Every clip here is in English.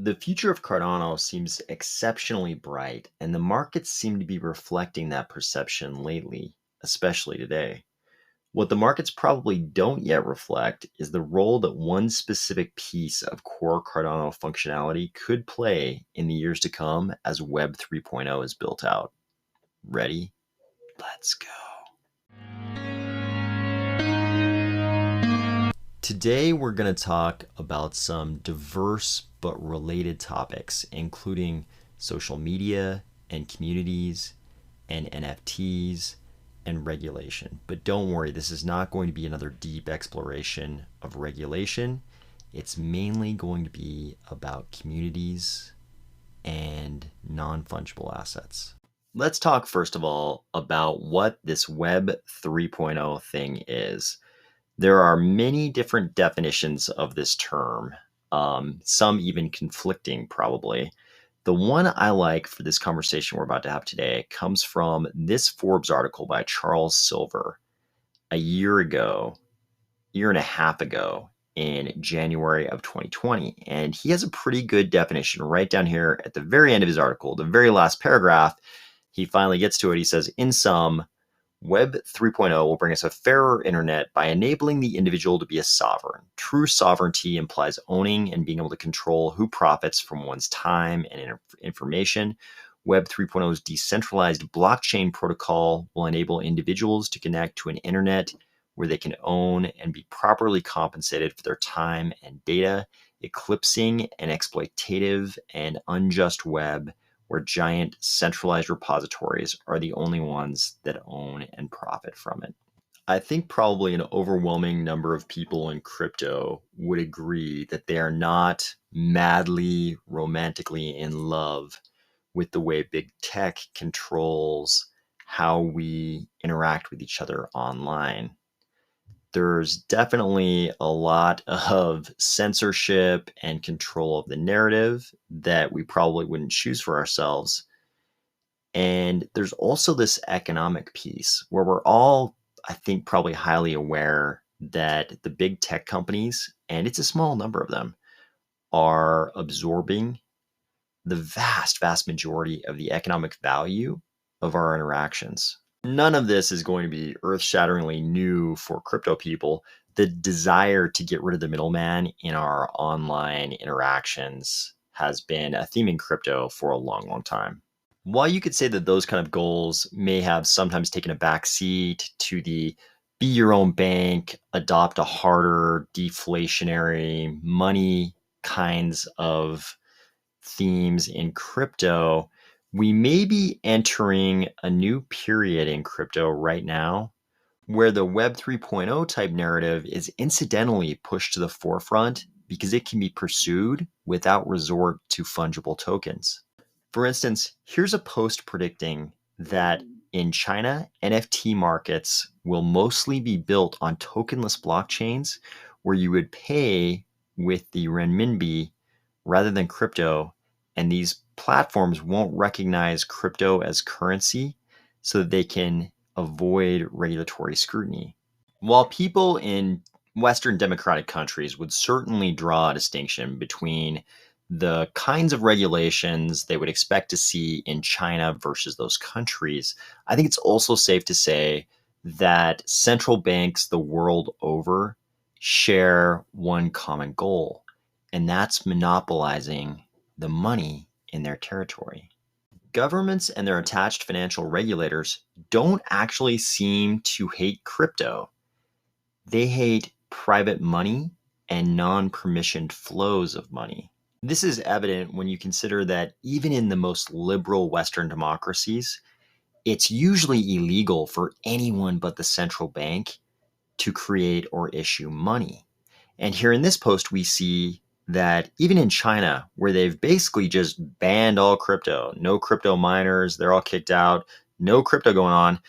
The future of Cardano seems exceptionally bright, and the markets seem to be reflecting that perception lately, especially today. What the markets probably don't yet reflect is the role that one specific piece of core Cardano functionality could play in the years to come as Web 3.0 is built out. Ready? Let's go. Today, we're going to talk about some diverse but related topics, including social media and communities and NFTs and regulation. But don't worry, this is not going to be another deep exploration of regulation. It's mainly going to be about communities and non-fungible assets. Let's talk first of all about what this Web 3.0 thing is. There are many different definitions of this term, some even conflicting probably. The one I like for this conversation we're about to have today comes from this Forbes article by Charles Silver a year and a half ago in January of 2020. And he has a pretty good definition right down here at the very end of his article, the very last paragraph. He finally gets to it. He says, in sum, Web 3.0 will bring us a fairer internet by enabling the individual to be a sovereign. True sovereignty implies owning and being able to control who profits from one's time and information. Web 3.0's decentralized blockchain protocol will enable individuals to connect to an internet where they can own and be properly compensated for their time and data, eclipsing an exploitative and unjust web where giant centralized repositories are the only ones that own and profit from it. I think probably an overwhelming number of people in crypto would agree that they are not madly, romantically in love with the way big tech controls how we interact with each other online. There's definitely a lot of censorship and control of the narrative that we probably wouldn't choose for ourselves. And there's also this economic piece where we're all, I think, probably highly aware that the big tech companies, and it's a small number of them, are absorbing the vast majority of the economic value of our interactions. None of this is going to be earth-shatteringly new for crypto people. The desire to get rid of the middleman in our online interactions has been a theme in crypto for a long time. While you could say that those kind of goals may have sometimes taken a backseat to the be your own bank, adopt a harder deflationary money kinds of themes in crypto, we may be entering a new period in crypto right now where the Web 3.0 type narrative is incidentally pushed to the forefront because it can be pursued without resort to fungible tokens. For instance, here's a post predicting that in China, NFT markets will mostly be built on tokenless blockchains where you would pay with the renminbi rather than crypto, and these platforms won't recognize crypto as currency so that they can avoid regulatory scrutiny. While people in Western democratic countries would certainly draw a distinction between the kinds of regulations they would expect to see in China versus those countries, I think it's also safe to say that central banks the world over share one common goal, and that's monopolizing the money in their territory. Governments and their attached financial regulators don't actually seem to hate crypto. They hate private money and non-permissioned flows of money. This is evident when you consider that even in the most liberal Western democracies, it's usually illegal for anyone but the central bank to create or issue money. And here in this post, we see that even in China, where they've basically just banned all crypto, no crypto miners, they're all kicked out, no crypto going on,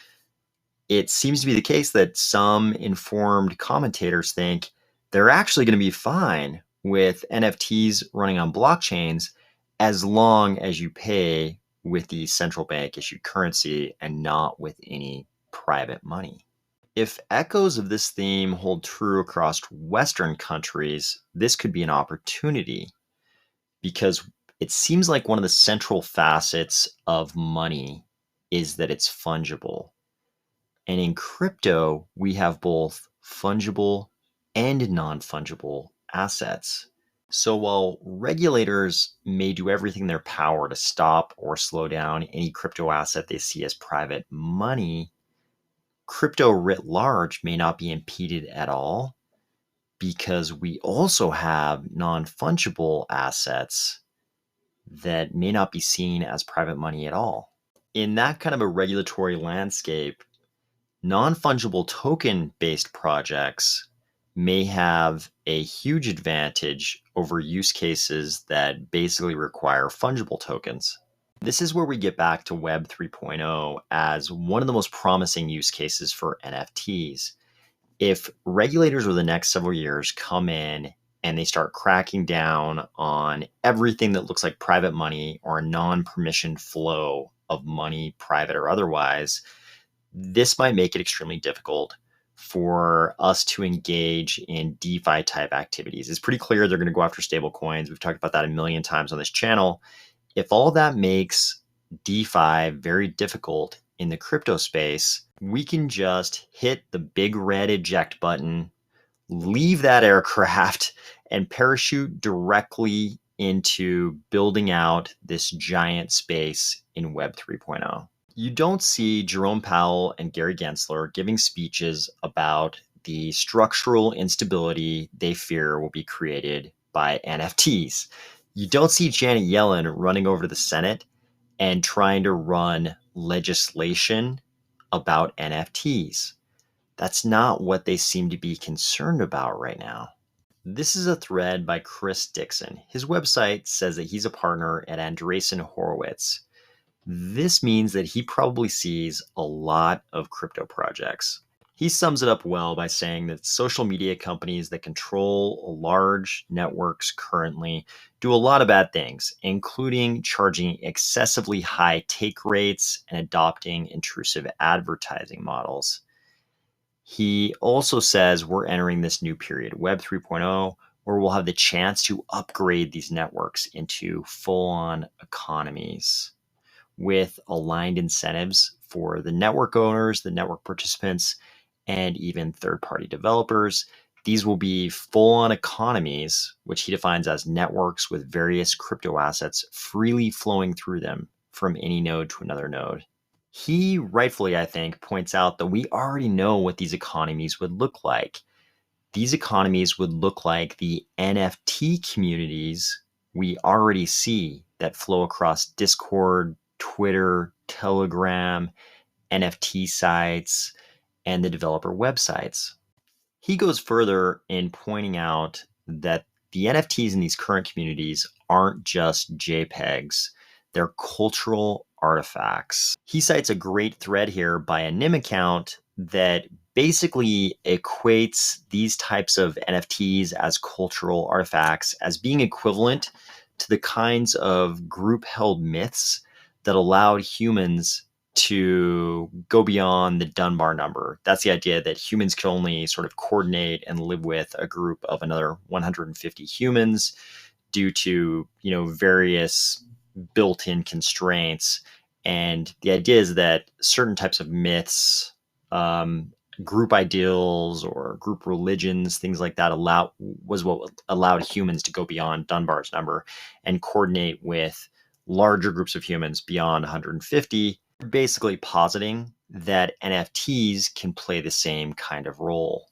it seems to be the case that some informed commentators think they're actually going to be fine with NFTs running on blockchains as long as you pay with the central bank issued currency and not with any private money. If echoes of this theme hold true across Western countries, this could be an opportunity. because it seems like one of the central facets of money is that it's fungible. And in crypto, we have both fungible and non-fungible assets. So while regulators may do everything in their power to stop or slow down any crypto asset they see as private money, crypto writ large may not be impeded at all because we also have non-fungible assets that may not be seen as private money at all. In that kind of a regulatory landscape, non-fungible token-based projects may have a huge advantage over use cases that basically require fungible tokens. This is where we get back to Web 3.0 as one of the most promising use cases for NFTs. If regulators over the next several years come in and they start cracking down on everything that looks like private money or a non-permissioned flow of money, private or otherwise, this might make it extremely difficult for us to engage in DeFi type activities. It's pretty clear they're going to go after stable coins. We've talked about that a million times on this channel. If all that makes DeFi very difficult in the crypto space, we can just hit the big red eject button, leave that aircraft, and parachute directly into building out this giant space in Web 3.0. You don't see Jerome Powell and Gary Gensler giving speeches about the structural instability they fear will be created by NFTs. You don't see Janet Yellen running over to the Senate and trying to run legislation about NFTs. That's not what they seem to be concerned about right now. This is a thread by Chris Dixon. His website says that he's a partner at Andreessen Horowitz. This means that he probably sees a lot of crypto projects. He sums it up well by saying that social media companies that control large networks currently do a lot of bad things, including charging excessively high take rates and adopting intrusive advertising models. He also says we're entering this new period, Web 3.0, where we'll have the chance to upgrade these networks into full-on economies with aligned incentives for the network owners, the network participants, and even third-party developers. These will be full-on economies, which he defines as networks with various crypto assets freely flowing through them from any node to another node. He rightfully, I think, points out that we already know what these economies would look like. These economies would look like the NFT communities we already see that flow across Discord, Twitter, Telegram, NFT sites, and the developer websites. He goes further in pointing out that the NFTs in these current communities aren't just JPEGs, they're cultural artifacts. He cites a great thread here by a NIM account that basically equates these types of NFTs as cultural artifacts as being equivalent to the kinds of group-held myths that allowed humans to go beyond the Dunbar number. That's the idea that humans can only sort of coordinate and live with a group of another 150 humans due to, various built-in constraints. And the idea is that certain types of myths, group ideals or group religions, things like that was what allowed humans to go beyond Dunbar's number and coordinate with larger groups of humans beyond 150, basically positing that NFTs can play the same kind of role.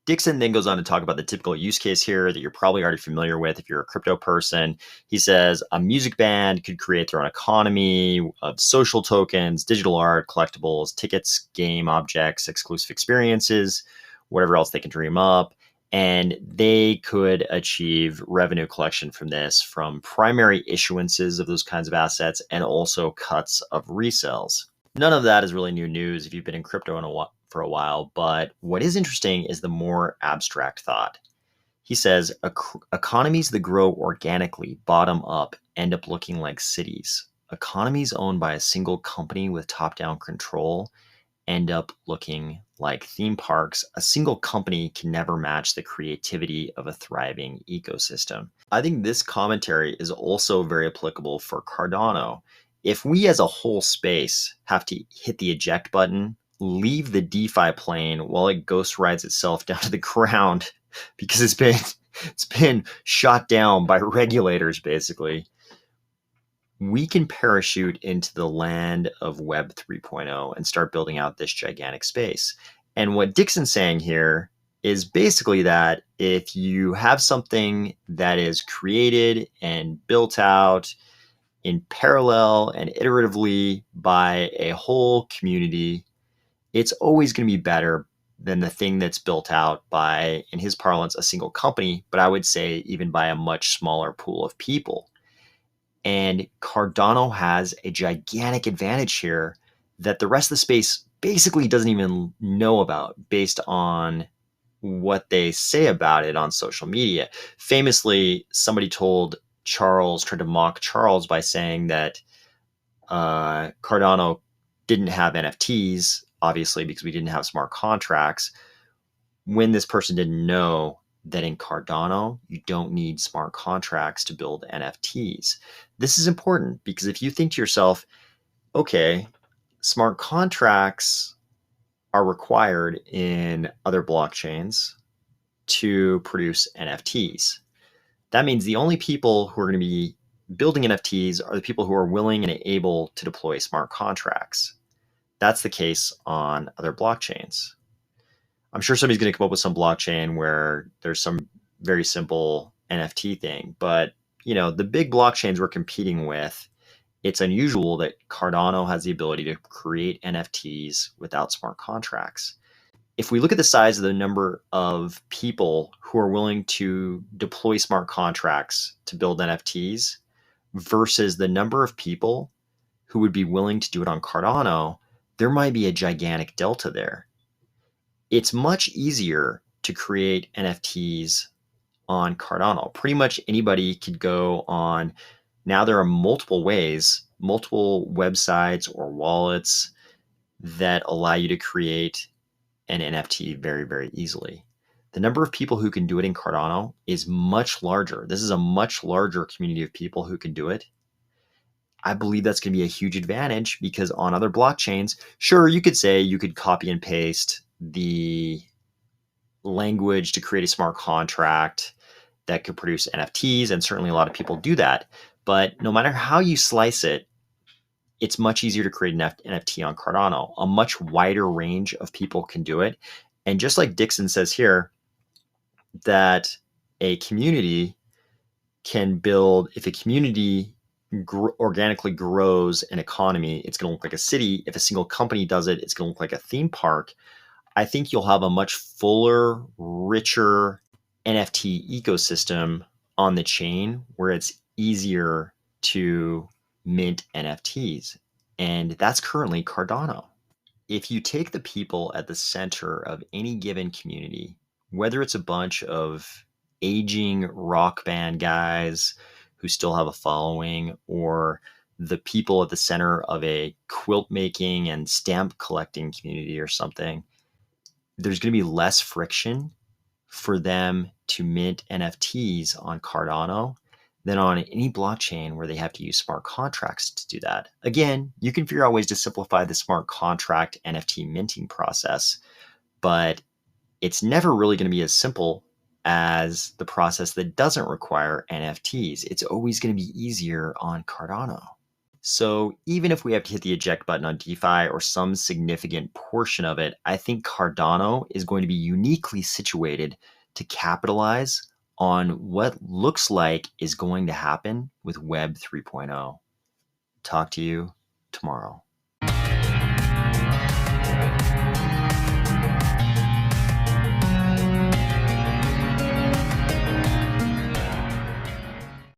Dixon then goes on to talk about the typical use case here that you're probably already familiar with if you're a crypto person. He says a music band could create their own economy of social tokens, digital art, collectibles, tickets, game objects, exclusive experiences, whatever else they can dream up. And they could achieve revenue collection from this, from primary issuances of those kinds of assets and also cuts of resales. None of that is really new news if you've been in crypto for a while, but what is interesting is the more abstract thought. He says economies that grow organically, bottom up, end up looking like cities. Economies owned by a single company with top-down control end up looking like theme parks, a single company can never match the creativity of a thriving ecosystem. I think this commentary is also very applicable for Cardano. If we as a whole space have to hit the eject button, leave the DeFi plane while it ghost rides itself down to the ground because it's been shot down by regulators basically, we can parachute into the land of Web 3.0 and start building out this gigantic space. And what Dixon's saying here is basically that if you have something that is created and built out in parallel and iteratively by a whole community, it's always going to be better than the thing that's built out by, in his parlance, a single company, but I would say even by a much smaller pool of people. And Cardano has a gigantic advantage here that the rest of the space basically doesn't even know about based on what they say about it on social media. Famously, somebody tried to mock Charles by saying that Cardano didn't have NFTs, obviously, because we didn't have smart contracts, when this person didn't know that in Cardano, you don't need smart contracts to build NFTs. This is important because if you think to yourself, okay, smart contracts are required in other blockchains to produce NFTs. That means the only people who are going to be building NFTs are the people who are willing and able to deploy smart contracts. That's the case on other blockchains. I'm sure somebody's going to come up with some blockchain where there's some very simple NFT thing, but the big blockchains we're competing with, it's unusual that Cardano has the ability to create NFTs without smart contracts. If we look at the size of the number of people who are willing to deploy smart contracts to build NFTs versus the number of people who would be willing to do it on Cardano, there might be a gigantic delta there. It's much easier to create NFTs on Cardano. Pretty much anybody could go on. Now there are multiple ways, multiple websites or wallets that allow you to create an NFT very, very easily. The number of people who can do it in Cardano is much larger. This is a much larger community of people who can do it. I believe that's going to be a huge advantage because on other blockchains, sure, you could say you could copy and paste the language to create a smart contract that could produce NFTs, and certainly a lot of people do that. But no matter how you slice it, it's much easier to create an NFT on Cardano. A much wider range of people can do it. And just like Dixon says here, that a community can build, if a community organically grows an economy, it's going to look like a city. If a single company does it, it's going to look like a theme park. I think you'll have a much fuller, richer NFT ecosystem on the chain where it's easier to mint NFTs. And that's currently Cardano. If you take the people at the center of any given community, whether it's a bunch of aging rock band guys who still have a following, or the people at the center of a quilt making and stamp collecting community or something, there's going to be less friction for them to mint NFTs on Cardano than on any blockchain where they have to use smart contracts to do that. Again, you can figure out ways to simplify the smart contract NFT minting process, but it's never really going to be as simple as the process that doesn't require NFTs. It's always going to be easier on Cardano. So even if we have to hit the eject button on DeFi or some significant portion of it, I think Cardano is going to be uniquely situated to capitalize on what looks like is going to happen with Web 3.0. Talk to you tomorrow.